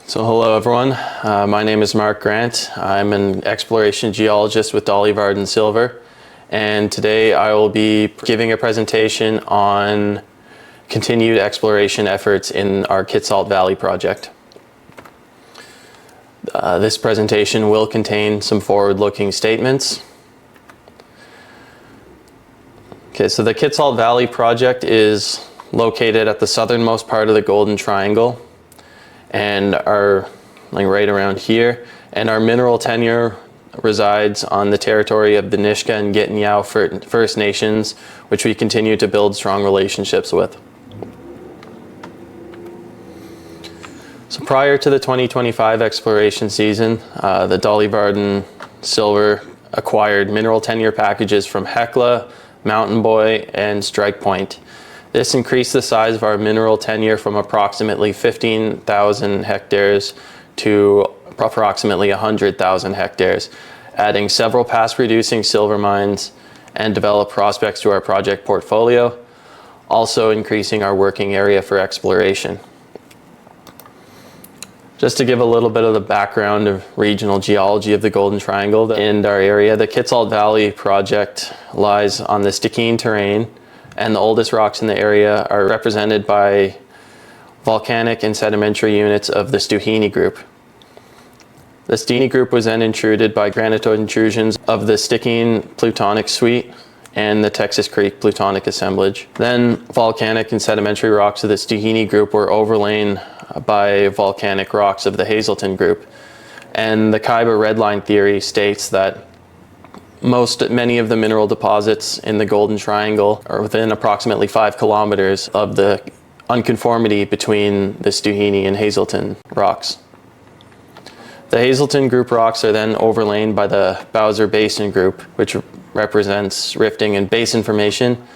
So hello everyone, my name is Mark Grant. I'm an exploration geologist with Dolly Varden Silver, and today I will be giving a presentation on continued exploration efforts in our Kitsault Valley project. This presentation will contain some forward-looking statements. Okay, so the Kitsault Valley project is located at the southernmost part of the Golden Triangle and are right around here, and our mineral tenure resides on the territory of the Nisga'a and Gitignan First Nations, which we continue to build strong relationships with. So prior to the 2025 exploration season, the Dolly Varden Silver acquired mineral tenure packages from Hecla, Mountain Boy, and Strike Point. This increased the size of our mineral tenure from approximately 15,000 hectares to approximately 100,000 hectares, adding several past producing silver mines and developed prospects to our project portfolio, also increasing our working area for exploration. Just to give a little bit of the background of regional geology of the Golden Triangle in our area, the Kitsault Valley project lies on the Stikine terrain, and the oldest rocks in the area are represented by volcanic and sedimentary units of the Stuhini group. The Stuhini group was then intruded by granitoid intrusions of the Stikine plutonic suite and the Texas Creek plutonic assemblage. Then volcanic and sedimentary rocks of the Stuhini group were overlain by volcanic rocks of the Hazelton group. And the Kaiba redline theory states that many of the mineral deposits in the Golden Triangle are within approximately 5 kilometers of the unconformity between the Stuhini and Hazelton rocks. The Hazelton group rocks are then overlain by the Bowser Basin group, which represents rifting and basin formation,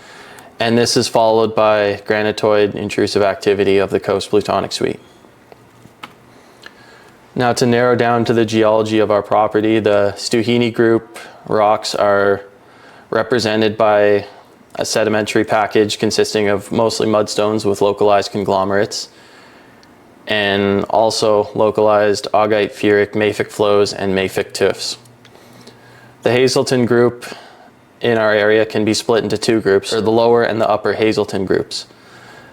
and this is followed by granitoid intrusive activity of the Coast Plutonic Suite. Now, to narrow down to the geology of our property, the Stuhini group rocks are represented by a sedimentary package consisting of mostly mudstones with localized conglomerates, and also localized augite, furic, mafic flows, and mafic tuffs. The Hazelton group in our area can be split into two groups, or the lower and the upper Hazelton groups.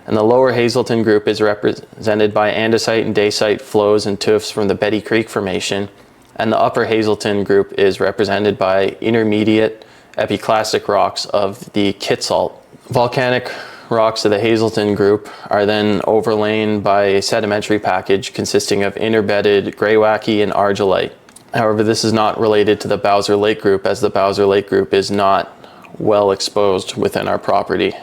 And the lower Hazelton group is represented by andesite and dacite flows and tuffs from the Betty Creek Formation, and the upper Hazelton group is represented by intermediate epiclastic rocks of the Kitsault. Volcanic rocks of the Hazelton group are then overlain by a sedimentary package consisting of interbedded greywacke and argillite. However, this is not related to the Bowser Lake group, as the Bowser Lake group is not well exposed within our property.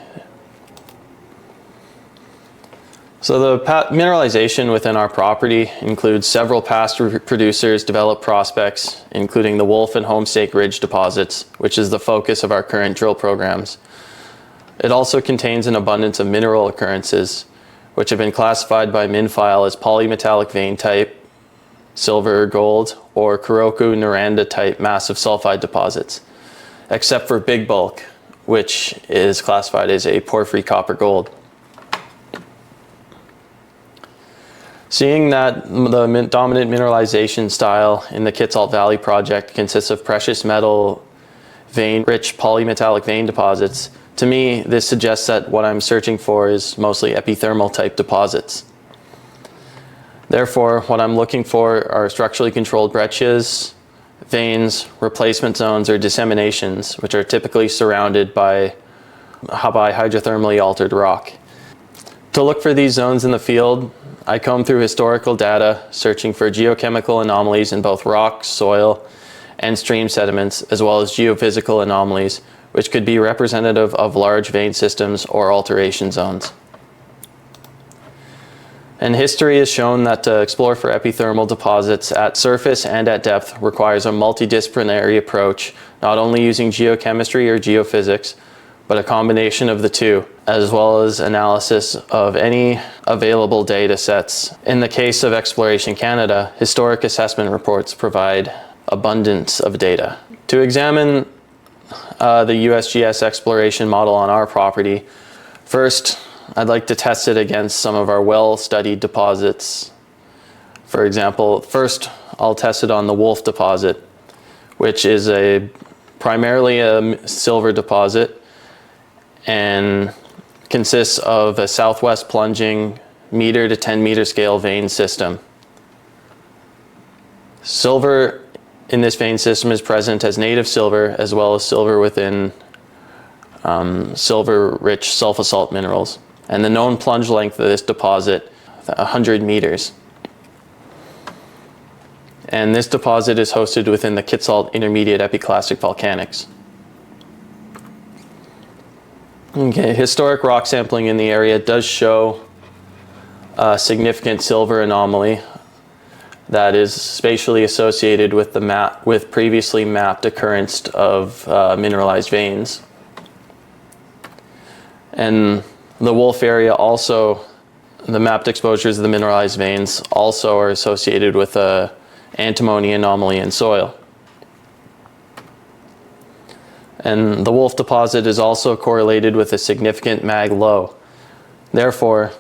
So the mineralization within our property includes several past producers, developed prospects, including the Wolf and Homestake Ridge deposits, which is the focus of our current drill programs. It also contains an abundance of mineral occurrences, which have been classified by MinFile as polymetallic vein type, silver or gold, or Kuroku-Noranda type massive sulfide deposits, except for Big Bulk, which is classified as a porphyry copper gold. Seeing that the dominant mineralization style in the Kitsault Valley project consists of precious metal vein-rich polymetallic vein deposits, to me this suggests that what I'm searching for is mostly epithermal type deposits. Therefore, what I'm looking for are structurally controlled breccias, veins, replacement zones, or disseminations, which are typically surrounded by hydrothermally altered rock. To look for these zones in the field, I comb through historical data, searching for geochemical anomalies in both rock, soil, and stream sediments, as well as geophysical anomalies, which could be representative of large vein systems or alteration zones. And history has shown that to explore for epithermal deposits at surface and at depth requires a multidisciplinary approach, not only using geochemistry or geophysics, but a combination of the two, as well as analysis of any available data sets. In the case of Exploration Canada, historic assessment reports provide abundance of data. To examine the USGS exploration model on our property, first, I'd like to test it against some of our well-studied deposits For example, first I'll test it on the Wolf deposit, which is primarily a silver deposit and consists of a southwest plunging meter to 10 meter scale vein system. Silver in this vein system is present as native silver, as well as silver within silver-rich sulfosalt minerals. And the known plunge length of this deposit, 100 meters. And this deposit is hosted within the Kitsault Intermediate Epiclastic Volcanics. Okay, historic rock sampling in the area does show a significant silver anomaly that is spatially associated with with previously mapped occurrence of mineralized veins. And the Wolf area also, the mapped exposures of the mineralized veins also are associated with a antimony anomaly in soil. And the Wolf deposit is also correlated with a significant mag low. Therefore,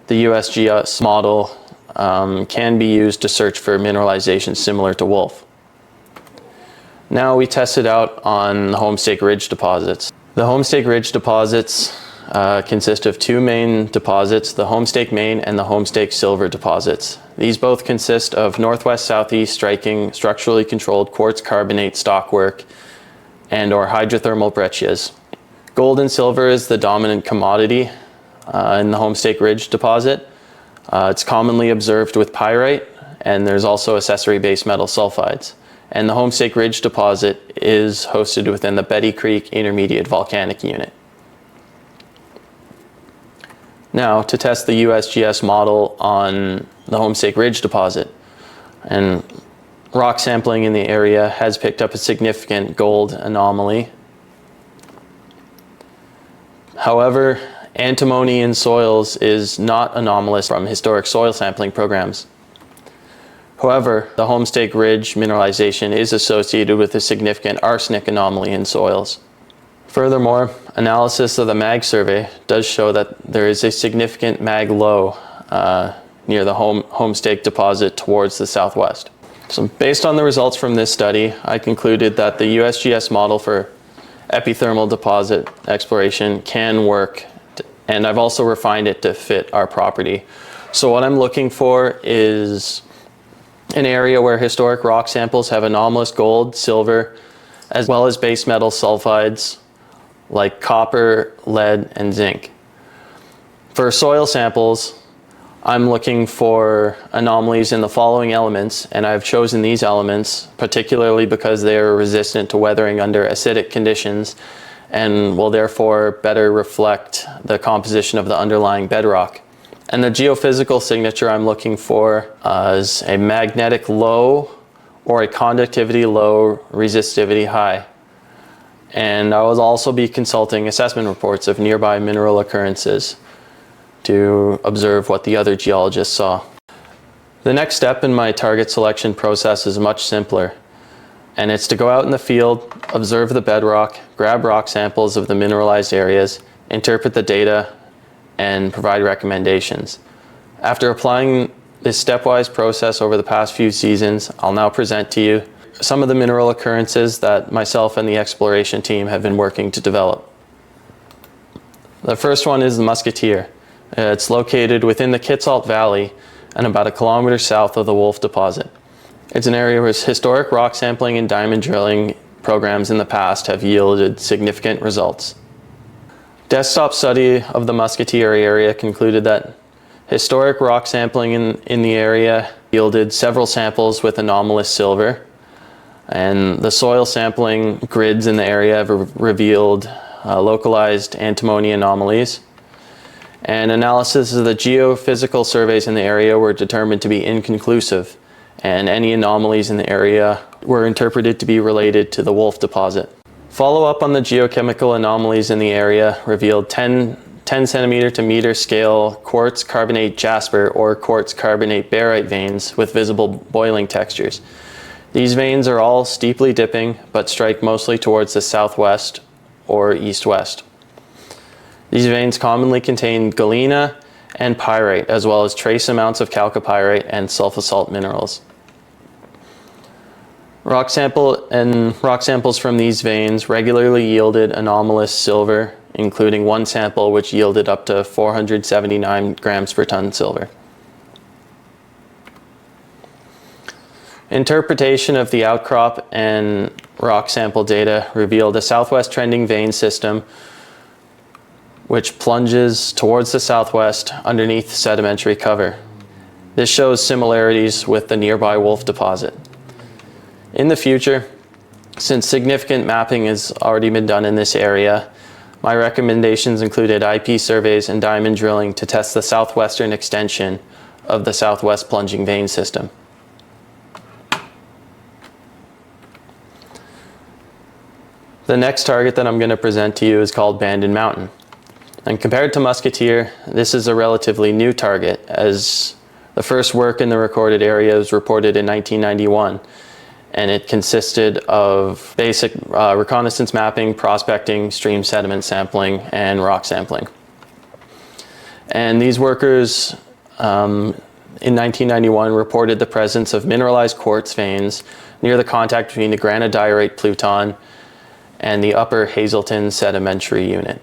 the USGS model can be used to search for mineralization similar to Wolf. Now we tested out on the Homestake Ridge deposits. The Homestake Ridge deposits consist of two main deposits, the Homestake Main and the Homestake Silver deposits. These both consist of northwest-southeast striking, structurally controlled quartz carbonate stockwork and or hydrothermal breccias. Gold and silver is the dominant commodity in the Homestake Ridge deposit. It's commonly observed with pyrite, and there's also accessory base metal sulfides. And the Homestake Ridge deposit is hosted within the Betty Creek Intermediate Volcanic Unit. Now, to test the USGS model on the Homestake Ridge deposit, and rock sampling in the area has picked up a significant gold anomaly. However, antimony in soils is not anomalous from historic soil sampling programs. However, the Homestake Ridge mineralization is associated with a significant arsenic anomaly in soils. Furthermore, analysis of the mag survey does show that there is a significant mag low near the Homestake deposit towards the southwest. So based on the results from this study, I concluded that the USGS model for epithermal deposit exploration can work, and I've also refined it to fit our property. So what I'm looking for is an area where historic rock samples have anomalous gold, silver, as well as base metal sulfides like copper, lead, and zinc. For soil samples, I'm looking for anomalies in the following elements, and I've chosen these elements particularly because they are resistant to weathering under acidic conditions and will therefore better reflect the composition of the underlying bedrock. And the geophysical signature I'm looking for is a magnetic low or a conductivity low, resistivity high. And I will also be consulting assessment reports of nearby mineral occurrences to observe what the other geologists saw. The next step in my target selection process is much simpler, and it's to go out in the field, observe the bedrock, grab rock samples of the mineralized areas, interpret the data, and provide recommendations. After applying this stepwise process over the past few seasons, I'll now present to you some of the mineral occurrences that myself and the exploration team have been working to develop. The first one is the Musketeer. It's located within the Kitsault Valley and about 1 kilometer south of the Wolf deposit. It's an area where historic rock sampling and diamond drilling programs in the past have yielded significant results. Desktop study of the Musketeer area concluded that historic rock sampling in the area yielded several samples with anomalous silver, and the soil sampling grids in the area have revealed localized antimony anomalies. And analysis of the geophysical surveys in the area were determined to be inconclusive, and any anomalies in the area were interpreted to be related to the Wolf deposit. Follow-up on the geochemical anomalies in the area revealed 10 centimeter to meter scale quartz carbonate jasper or quartz carbonate barite veins with visible boiling textures. These veins are all steeply dipping but strike mostly towards the southwest or east-west. These veins commonly contain galena and pyrite, as well as trace amounts of chalcopyrite and sulfosalt minerals. Rock samples from these veins regularly yielded anomalous silver, including one sample which yielded up to 479 grams per ton silver. Interpretation of the outcrop and rock sample data revealed a southwest trending vein system which plunges towards the southwest underneath sedimentary cover. This shows similarities with the nearby Wolf deposit. In the future, since significant mapping has already been done in this area, my recommendations included IP surveys and diamond drilling to test the southwestern extension of the southwest plunging vein system. The next target that I'm going to present to you is called Bandon Mountain. And compared to Musketeer, this is a relatively new target, as the first work in the recorded area was reported in 1991, and it consisted of basic reconnaissance mapping, prospecting, stream sediment sampling, and rock sampling. And these workers in 1991 reported the presence of mineralized quartz veins near the contact between the granodiorite pluton and the upper Hazelton sedimentary unit.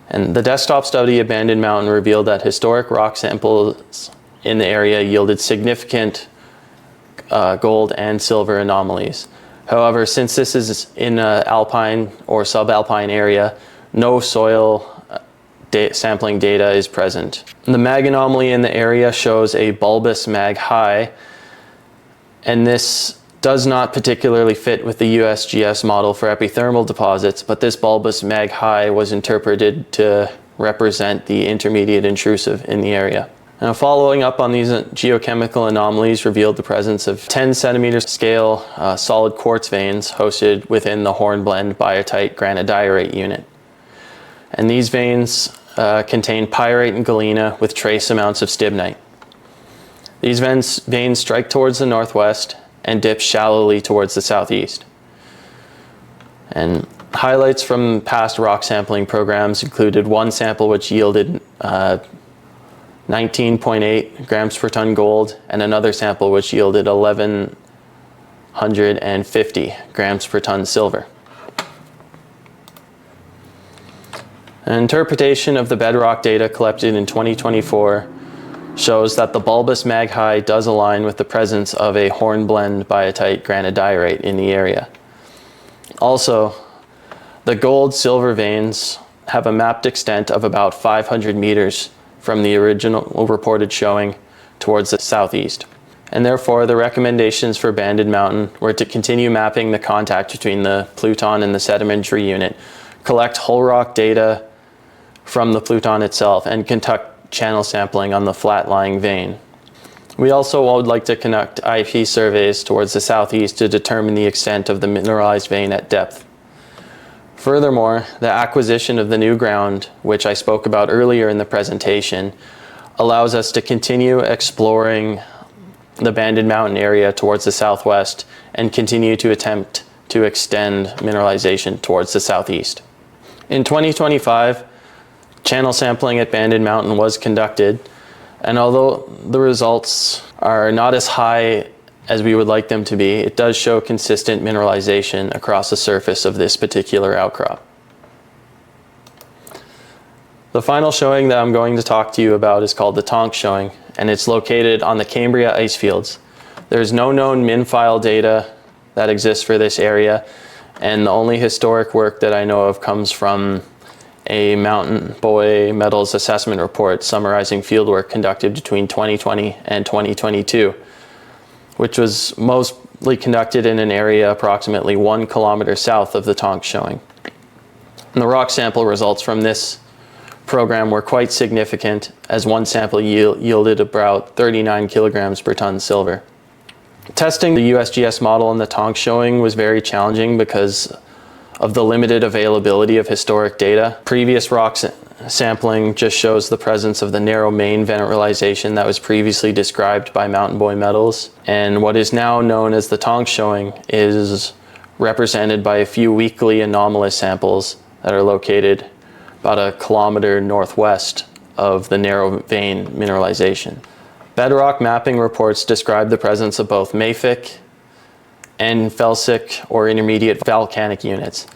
And the desktop study of Bandon Mountain revealed that historic rock samples in the area yielded significant gold and silver anomalies. However, since this is in an alpine or subalpine area, no soil sampling data is present. The mag anomaly in the area shows a bulbous mag high, and this does not particularly fit with the USGS model for epithermal deposits, but this bulbous mag high was interpreted to represent the intermediate intrusive in the area. Now, following up on these geochemical anomalies revealed the presence of 10 centimeter scale solid quartz veins hosted within the hornblende biotite granodiorite unit. And these veins contain pyrite and galena with trace amounts of stibnite. These veins strike towards the northwest and dip shallowly towards the southeast. And highlights from past rock sampling programs included one sample which yielded 19.8 grams per ton gold, and another sample which yielded 1,150 grams per ton silver. An interpretation of the bedrock data collected in 2024 shows that the bulbous mag high does align with the presence of a hornblende biotite granodiorite in the area. Also, the gold-silver veins have a mapped extent of about 500 meters from the original reported showing towards the southeast. And therefore, the recommendations for Bandon Mountain were to continue mapping the contact between the pluton and the sedimentary unit, collect whole rock data from the pluton itself, and conduct channel sampling on the flat-lying vein. We also would like to conduct IP surveys towards the southeast to determine the extent of the mineralized vein at depth. Furthermore, the acquisition of the new ground, which I spoke about earlier in the presentation, allows us to continue exploring the Bandon Mountain area towards the southwest and continue to attempt to extend mineralization towards the southeast. In 2025, channel sampling at Bandon Mountain was conducted, and although the results are not as high as we would like them to be, it does show consistent mineralization across the surface of this particular outcrop. The final showing that I'm going to talk to you about is called the Tonk showing, and it's located on the Cambria ice fields. There's no known min file data that exists for this area, and the only historic work that I know of comes from a Mountain Boy Metals assessment report summarizing fieldwork conducted between 2020 and 2022, which was mostly conducted in an area approximately 1 kilometer south of the Tonk showing. And the rock sample results from this program were quite significant, as one sample yielded about 39 kilograms per ton silver. Testing the USGS model in the Tonk showing was very challenging because of the limited availability of historic data. Previous rock sampling just shows the presence of the narrow main mineralization that was previously described by Mountain Boy Metals, and what is now known as the Tonk showing is represented by a few weakly anomalous samples that are located about a kilometer northwest of the narrow vein mineralization. Bedrock mapping reports describe the presence of both mafic and felsic or intermediate volcanic units.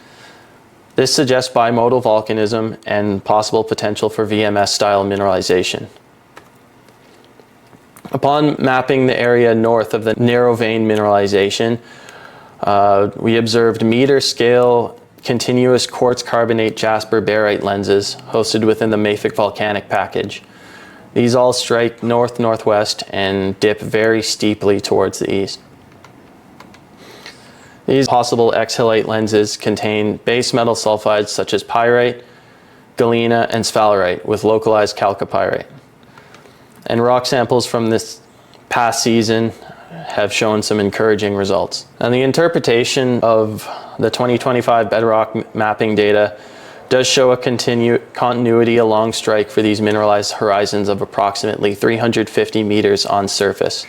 This suggests bimodal volcanism and possible potential for VMS-style mineralization. Upon mapping the area north of the narrow vein mineralization, we observed meter-scale continuous quartz carbonate jasper barite lenses hosted within the mafic volcanic package. These all strike north-northwest and dip very steeply towards the east. These possible exhalate lenses contain base metal sulfides such as pyrite, galena, and sphalerite with localized chalcopyrite. And rock samples from this past season have shown some encouraging results. And the interpretation of the 2025 bedrock mapping data does show a continuity along strike for these mineralized horizons of approximately 350 meters on surface.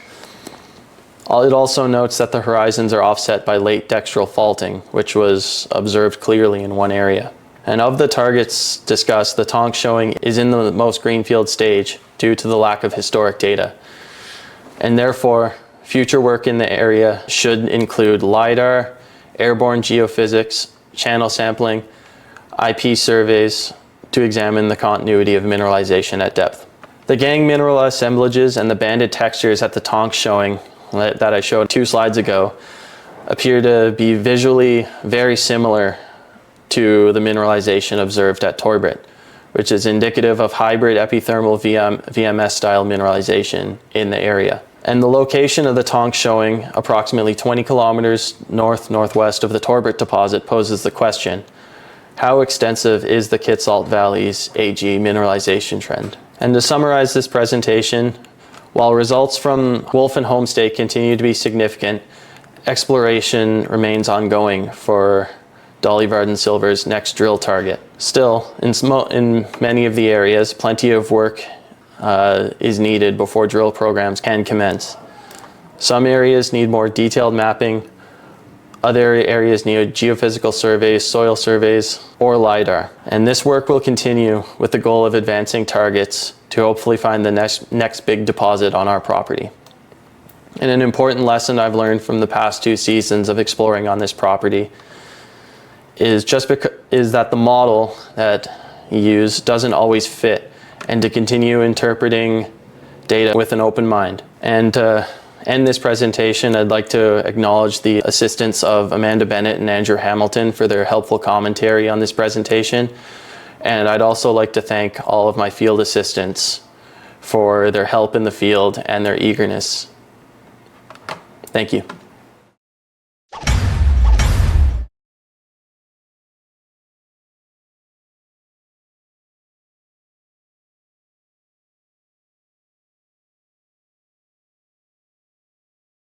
It also notes that the horizons are offset by late dextral faulting, which was observed clearly in one area. And of the targets discussed, the Tonk showing is in the most greenfield stage due to the lack of historic data. And therefore, future work in the area should include LiDAR, airborne geophysics, channel sampling, IP surveys to examine the continuity of mineralization at depth. The gangue mineral assemblages and the banded textures at the Tonk showing that I showed 2 slides ago appear to be visually very similar to the mineralization observed at Torbrit, which is indicative of hybrid epithermal VMS-style mineralization in the area. And the location of the Tonk showing, approximately 20 kilometers north-northwest of the Torbrit deposit, poses the question, how extensive is the Kitsault Valley's AG mineralization trend? And to summarize this presentation, while results from Wolf and Homestay continue to be significant, exploration remains ongoing for Dolly Varden Silver's next drill target. Still, in many of the areas, plenty of work is needed before drill programs can commence. Some areas need more detailed mapping, other areas need geophysical surveys, soil surveys, or LiDAR. And this work will continue with the goal of advancing targets to hopefully find the next big deposit on our property. And an important lesson I've learned from the past 2 seasons of exploring on this property is that the model that you use doesn't always fit, and to continue interpreting data with an open mind. And to end this presentation, I'd like to acknowledge the assistance of Amanda Bennett and Andrew Hamilton for their helpful commentary on this presentation. And I'd also like to thank all of my field assistants for their help in the field and their eagerness. Thank you.